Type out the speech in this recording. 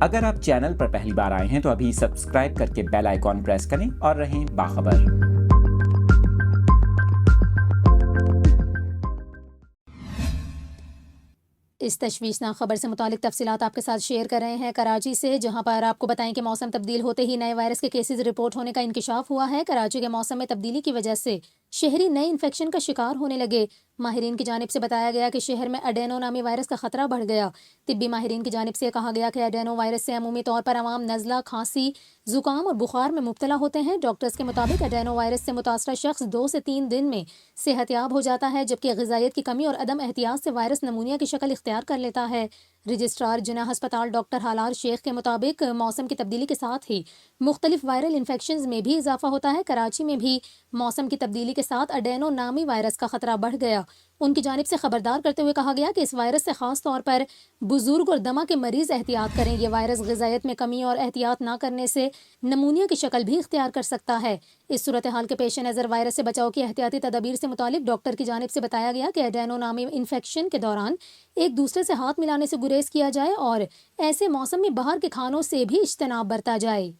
اگر آپ چینل پر پہلی بار آئے ہیں تو ابھی سبسکرائب کر کے بیل آئیکن پریس کریں اور رہیں باخبر۔ اس تشویشناک خبر سے متعلق تفصیلات آپ کے ساتھ شیئر کر رہے ہیں کراچی سے، جہاں پر آپ کو بتائیں کہ موسم تبدیل ہوتے ہی نئے وائرس کے کیسز رپورٹ ہونے کا انکشاف ہوا ہے۔ کراچی کے موسم میں تبدیلی کی وجہ سے شہری نئے انفیکشن کا شکار ہونے لگے۔ ماہرین کی جانب سے بتایا گیا کہ شہر میں ایڈینو نامی وائرس کا خطرہ بڑھ گیا۔ طبی ماہرین کی جانب سے کہا گیا کہ ایڈینو وائرس سے عمومی طور پر عوام نزلہ، کھانسی، زکام اور بخار میں مبتلا ہوتے ہیں۔ ڈاکٹرز کے مطابق ایڈینو وائرس سے متاثرہ شخص 2 سے 3 دن میں صحت یاب ہو جاتا ہے، جبکہ غذائیت کی کمی اور عدم احتیاط سے وائرس نمونیا کی شکل اختیار کر لیتا ہے۔ رجسٹرار جناح ہسپتال ڈاکٹر ہلال شیخ کے مطابق موسم کی تبدیلی کے ساتھ ہی مختلف وائرل انفیکشنز میں بھی اضافہ ہوتا ہے۔ کراچی میں بھی موسم کی تبدیلی کے ساتھ ایڈینو نامی وائرس کا خطرہ بڑھ گیا۔ ان کی جانب سے خبردار کرتے ہوئے کہا گیا کہ اس وائرس سے خاص طور پر بزرگ اور دمہ کے مریض احتیاط کریں۔ یہ وائرس غذائیت میں کمی اور احتیاط نہ کرنے سے نمونیا کی شکل بھی اختیار کر سکتا ہے۔ اس صورتحال کے پیش نظر وائرس سے بچاؤ کی احتیاطی تدابیر سے متعلق ڈاکٹر کی جانب سے بتایا گیا کہ ایڈینو نامی انفیکشن کے دوران ایک دوسرے سے ہاتھ ملانے سے گریز کیا جائے اور ایسے موسم میں باہر کے کھانوں سے بھی اجتناب برتا جائے۔